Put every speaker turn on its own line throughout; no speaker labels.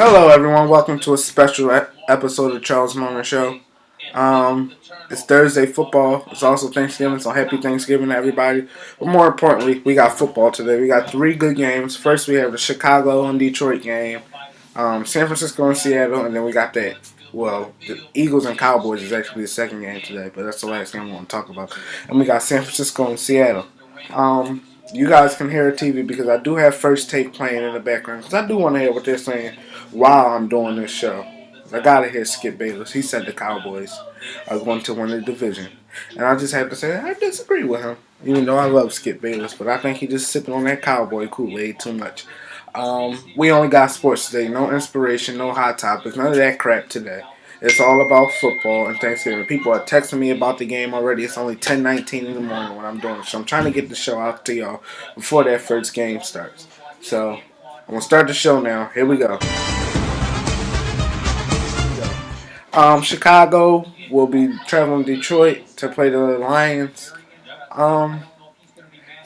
Hello, everyone. Welcome to a special episode of Charles Morgan Show. It's Thursday football. It's also Thanksgiving, so happy Thanksgiving to everybody. But more importantly, we got football today. We got three good games. First, we have the Chicago and Detroit game, San Francisco and Seattle, and then we got that. Well, the Eagles and Cowboys is actually the second game today, but that's the last game I want to talk about. And we got San Francisco and Seattle. You guys can hear the TV because I do have First Take playing in the background because I do want to hear what they're saying while I'm doing this show. I gotta hear Skip Bayless. He said the Cowboys are going to win the division, and I just have to say I disagree with him. Even though I love Skip Bayless, but I think he just sipping on that cowboy Kool-Aid too much. We only got sports today. No inspiration, no hot topics, none of that crap today. It's all about football and Thanksgiving. People are texting me about the game already. It's only 10:19 in the morning when I'm doing it. So I'm trying to get the show out to y'all before that first game starts. So I'm going to start the show now. Here we go. Chicago will be traveling to Detroit to play the Lions. Um,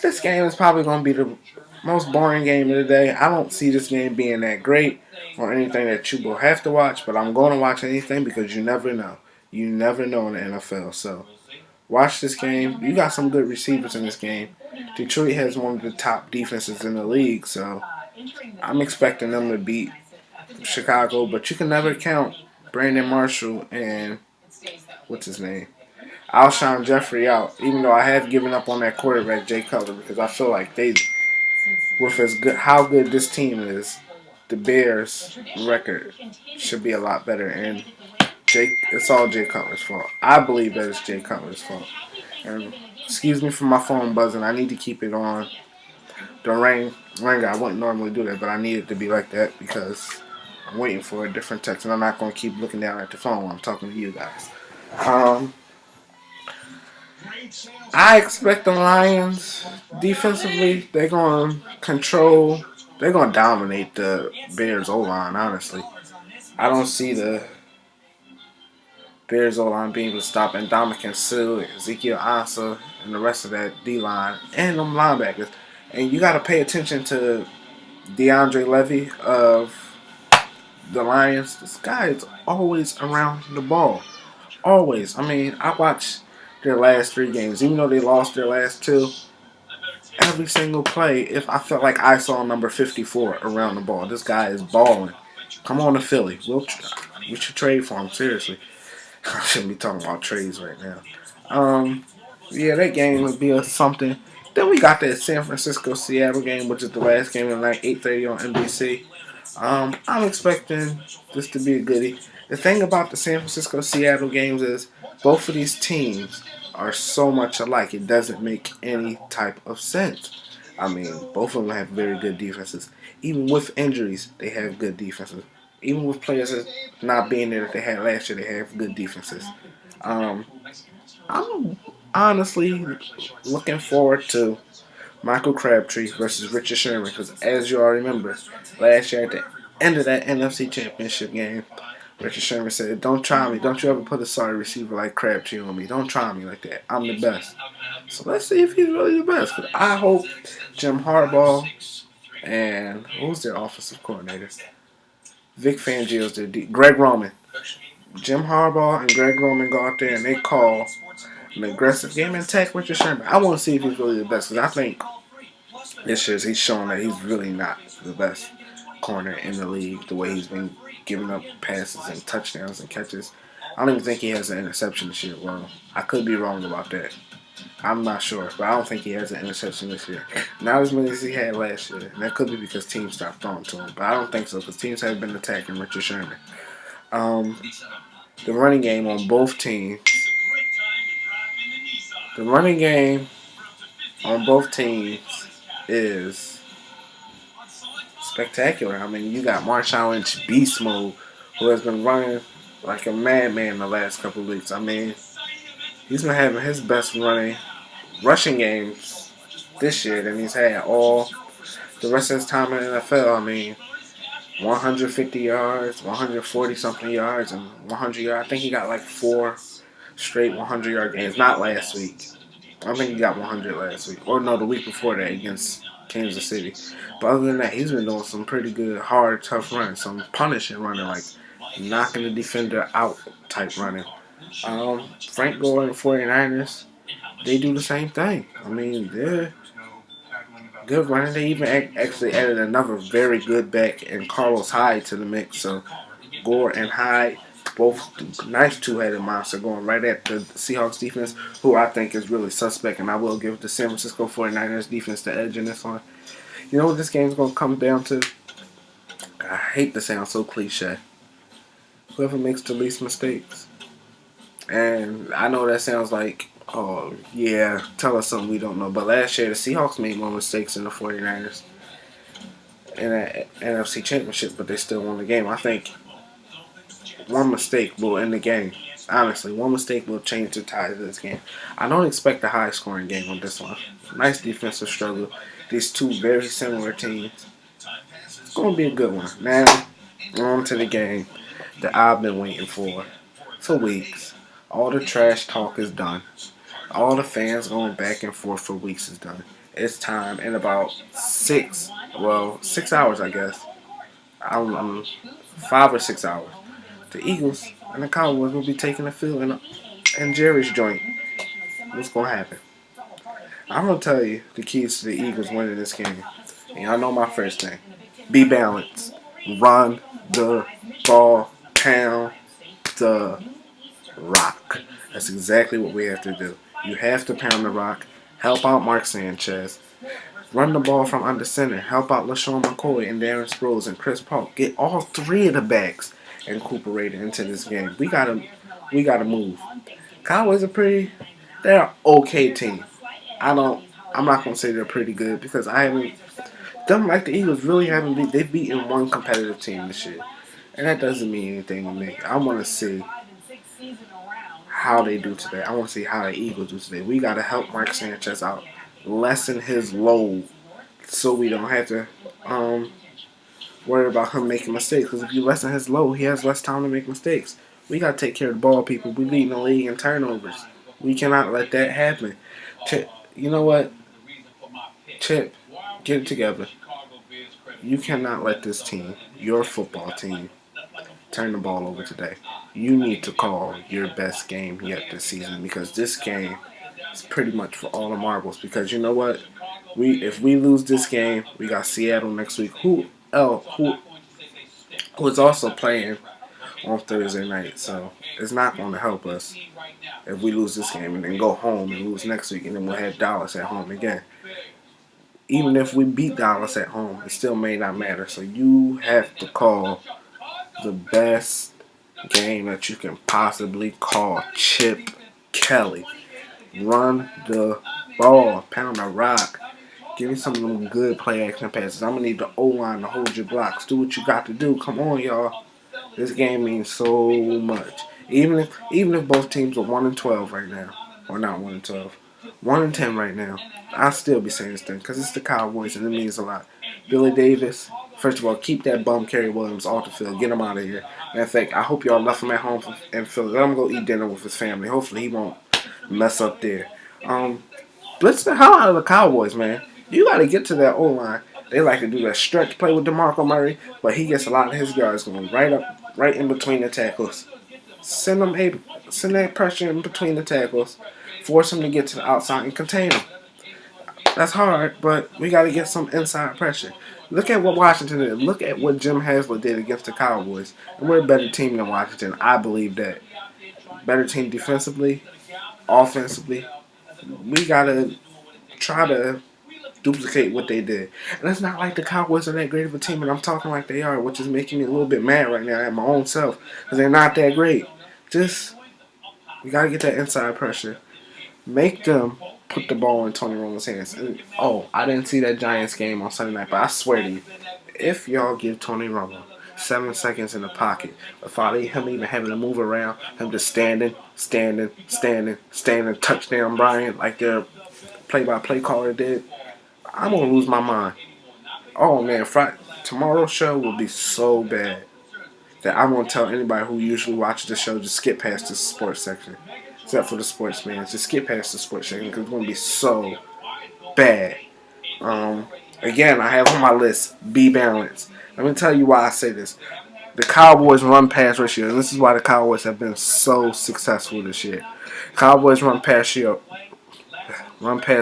this game is probably going to be the most boring game of the day. I don't see this game being that great or anything that you will have to watch, but I'm going to watch anything because you never know. You never know in the NFL. So watch this game. You got some good receivers in this game. Detroit has one of the top defenses in the league, so I'm expecting them to beat Chicago, but you can never count Brandon Marshall and what's his name? Alshon Jeffrey out, even though I have given up on that quarterback, Jay Cutler, because I feel like with as good how good this team is, the Bears' record should be a lot better. And it's all Jay Cutler's fault. I believe that it's Jay Cutler's fault. And excuse me for my phone buzzing. I need to keep it on the ringer. I wouldn't normally do that, but I need it to be like that because I'm waiting for a different text, and I'm not going to keep looking down at the phone while I'm talking to you guys. I expect the Lions defensively. They're going to control. They're going to dominate the Bears O-line. Honestly, I don't see the Bears O-line being able to stop Ndamukong Suh, Ezekiel Ansah, and the rest of that D-line and them linebackers. And you got to pay attention to DeAndre Levy of the Lions. This guy is always around the ball. Always. I mean, I watched their last three games. Even though they lost their last two, every single play, if I felt like I saw number 54 around the ball. This guy is balling. Come on to Philly. We should trade for him, seriously. I shouldn't be talking about trades right now. Yeah, that game would be something. Then we got that San Francisco-Seattle game, which is the last game of the night, 8:30 on NBC. I'm expecting this to be a goodie. The thing about the San Francisco-Seattle games is both of these teams are so much alike. It doesn't make any type of sense. I mean, both of them have very good defenses. Even with injuries, they have good defenses. Even with players not being there that they had last year, they have good defenses. Um, I'm honestly looking forward to Michael Crabtree versus Richard Sherman because, as you all remember, last year at the end of that NFC Championship game, Richard Sherman said, "Don't try me. Don't you ever put a sorry receiver like Crabtree on me. Don't try me like that. I'm the best." So let's see if he's really the best. Cause I hope Jim Harbaugh and who's their offensive coordinator? Vic Fangio's their Greg Roman. Jim Harbaugh and Greg Roman go out there and they call an aggressive game and attack Richard Sherman. I want to see if he's really the best because I think this year he's showing that he's really not the best corner in the league. The way he's been giving up passes and touchdowns and catches. I don't even think he has an interception this year. Well, I could be wrong about that. I'm not sure, but I don't think he has an interception this year. Not as many as he had last year. And that could be because teams stopped throwing to him. But I don't think so because teams have been attacking Richard Sherman. The running game on both teams. The running game on both teams is spectacular. I mean, you got Marshawn Lynch beast mode, who has been running like a madman the last couple of weeks. I mean, he's been having his best rushing games this year than he's had all the rest of his time in the NFL. I mean, 150 yards, 140 something yards, and 100 yards. I think he got like 4 straight 100-yard games. Not last week. I think he got 100 last week. Or no, the week before that against Kansas City. But other than that, he's been doing some pretty good, hard, tough runs. Some punishing running, like knocking the defender out type running. Frank Gore and the 49ers, they do the same thing. I mean, they're good running. They even actually added another very good back and Carlos Hyde to the mix. So Gore and Hyde, both nice two-headed monster going right at the Seahawks defense, who I think is really suspect, and I will give the San Francisco 49ers defense the edge in this one. You know what this game's going to come down to? I hate to sound so cliche. Whoever makes the least mistakes. And I know that sounds like, oh, yeah, tell us something we don't know. But last year, the Seahawks made more mistakes than the 49ers in that NFC Championship, but they still won the game. I think one mistake will end the game. Honestly, one mistake will change the tide of this game. I don't expect a high-scoring game on this one. Nice defensive struggle. These two very similar teams. It's going to be a good one. Now, on to the game that I've been waiting for weeks. All the trash talk is done. All the fans going back and forth for weeks is done. It's time in about 6 hours, I guess. I'm 5 or 6 hours. The Eagles and the Cowboys will be taking the field in Jerry's joint. What's going to happen? I'm going to tell you the keys to the Eagles winning this game. And y'all know my first thing. Be balanced. Run the ball. Pound the rock. That's exactly what we have to do. You have to pound the rock. Help out Mark Sanchez. Run the ball from under center. Help out LaShawn McCoy and Darren Sproles and Chris Paul. Get all three of the backs incorporated into this game. We gotta move. Cowboys they're an okay team. I'm not gonna say they're pretty good because I haven't them like the Eagles really haven't they've beaten one competitive team this year. And that doesn't mean anything to me. I wanna see how they do today. I want to see how the Eagles do today. We got to help Mark Sanchez out, lessen his load, so we don't have to worry about him making mistakes. Because if you lessen his load, he has less time to make mistakes. We got to take care of the ball, people. We lead the league in turnovers. We cannot let that happen. Chip, you know what? Chip, get it together. You cannot let this team, your football team, turn the ball over today. You need to call your best game yet this season because this game is pretty much for all the marbles. Because you know what, if we lose this game, we got Seattle next week. Who is also playing on Thursday night, so it's not going to help us if we lose this game and then go home and lose next week, and then we'll have Dallas at home again. Even if we beat Dallas at home, it still may not matter. So you have to call the best game that you can possibly call. Chip Kelly. Run the ball. Pound the rock. Give me some of them good play action passes. I'm going to need the O-line to hold your blocks. Do what you got to do. Come on, y'all. This game means so much. Even if both teams are 1-12 right now. Or not 1-12. 1-10 right now. I'll still be saying this thing because it's the Cowboys and it means a lot. Billy Davis, first of all, keep that bum Kerry Williams off the field. Get him out of here. Matter of fact, I hope y'all left him at home and Philly. Let him go eat dinner with his family. Hopefully he won't mess up there. Blitz the hell out of the Cowboys, man. You got to get to that O-line. They like to do that stretch play with DeMarco Murray, but he gets a lot of his yards going right in between the tackles. Send that pressure in between the tackles. Force him to get to the outside and contain him. That's hard, but we got to get some inside pressure. Look at what Washington did. Look at what Jim Haslett did against the Cowboys. And we're a better team than Washington. I believe that. Better team defensively, offensively. We got to try to duplicate what they did. And it's not like the Cowboys are that great of a team, and I'm talking like they are, which is making me a little bit mad right now at my own self because they're not that great. We got to get that inside pressure. Make them put the ball in Tony Romo's hands. And, I didn't see that Giants game on Sunday night, but I swear to you, if y'all give Tony Romo 7 seconds in the pocket, without him even having to move around, him just standing, touchdown Brian, like the play-by-play caller did, I'm going to lose my mind. Oh, man, tomorrow's show will be so bad that I won't tell anybody who usually watches the show just skip past the sports section. except for the sports fans. Just skip past the sports segment because it's going to be so bad. Again, I have on my list, be balanced. Let me tell you why I say this. The Cowboys run pass ratio, and this is why the Cowboys have been so successful this year. Cowboys run pass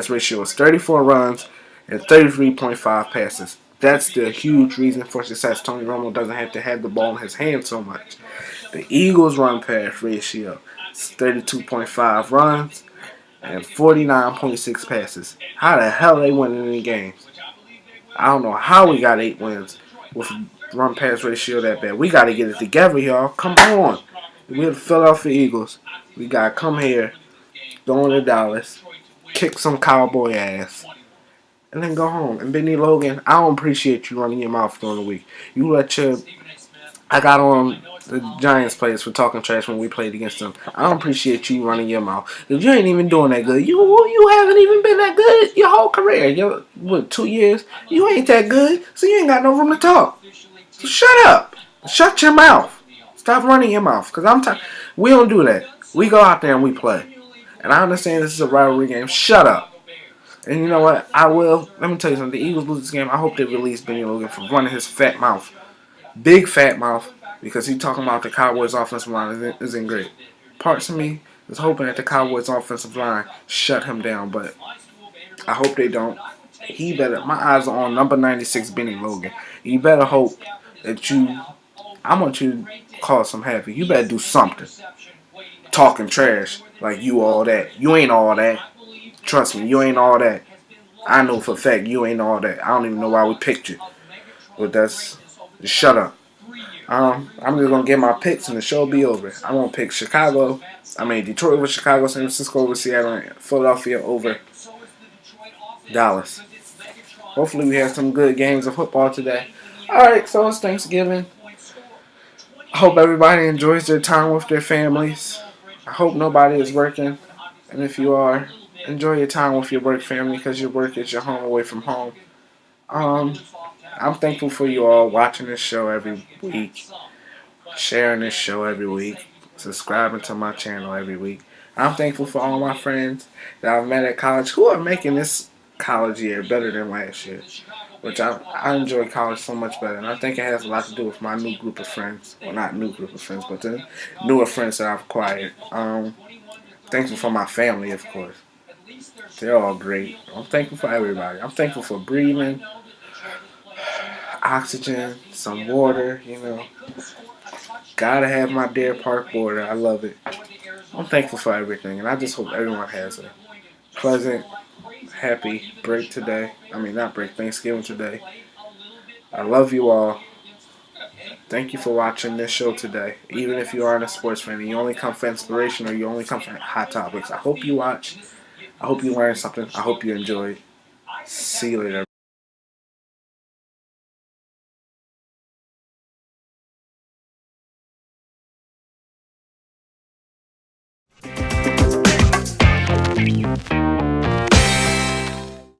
ratio is 34 runs and 33.5 passes. That's the huge reason for success. Tony Romo doesn't have to have the ball in his hand so much. The Eagles run pass ratio is 32.5 runs and 49.6 passes. How the hell they winning any games? I don't know how we got 8 wins with run pass ratio that bad. We got to get it together, y'all. Come on. We're the Philadelphia Eagles. We got to come here, go into Dallas, kick some Cowboy ass, and then go home. And Benny Logan, I don't appreciate you running your mouth during the week. You let your... I got on the Giants players for talking trash when we played against them. I don't appreciate you running your mouth. Because you ain't even doing that good. You haven't even been that good your whole career. What, 2 years? You ain't that good, so you ain't got no room to talk. So shut up. Shut your mouth. Stop running your mouth. Because I'm tired. We don't do that. We go out there and we play. And I understand this is a rivalry game. Shut up. And you know what? I will. Let me tell you something. The Eagles lose this game. I hope they release Benny Logan for running his fat mouth. Big fat mouth. Because he talking about the Cowboys offensive line isn't great. Parts of me is hoping that the Cowboys offensive line shut him down. But I hope they don't. He better. My eyes are on number 96 Benny Logan. You better hope that you. I want you to cause some havoc. You better do something. Talking trash like you all that. You ain't all that. Trust me, you ain't all that. I know for a fact you ain't all that. I don't even know why we picked you. But that's... Just shut up. I'm just going to get my picks and the show will be over. I'm going to pick Detroit over Chicago, San Francisco over Seattle, and Philadelphia over Dallas. Hopefully we have some good games of football today. Alright, so it's Thanksgiving. I hope everybody enjoys their time with their families. I hope nobody is working. And if you are, enjoy your time with your work family because your work is your home away from home. I'm thankful for you all watching this show every week, sharing this show every week, subscribing to my channel every week. I'm thankful for all my friends that I've met at college who are making this college year better than last year, which I enjoy college so much better. And I think it has a lot to do with my new group of friends. Well, not new group of friends, but the newer friends that I've acquired. Thankful for my family, of course. They're all great. I'm thankful for everybody. I'm thankful for breathing, oxygen, some water, Gotta have my Deer Park water. I love it. I'm thankful for everything, and I just hope everyone has a pleasant, happy break today. Thanksgiving today. I love you all. Thank you for watching this show today. Even if you aren't a sports fan and you only come for inspiration or you only come for hot topics, I hope you watch. I hope you learned something. I hope you enjoyed. See you later.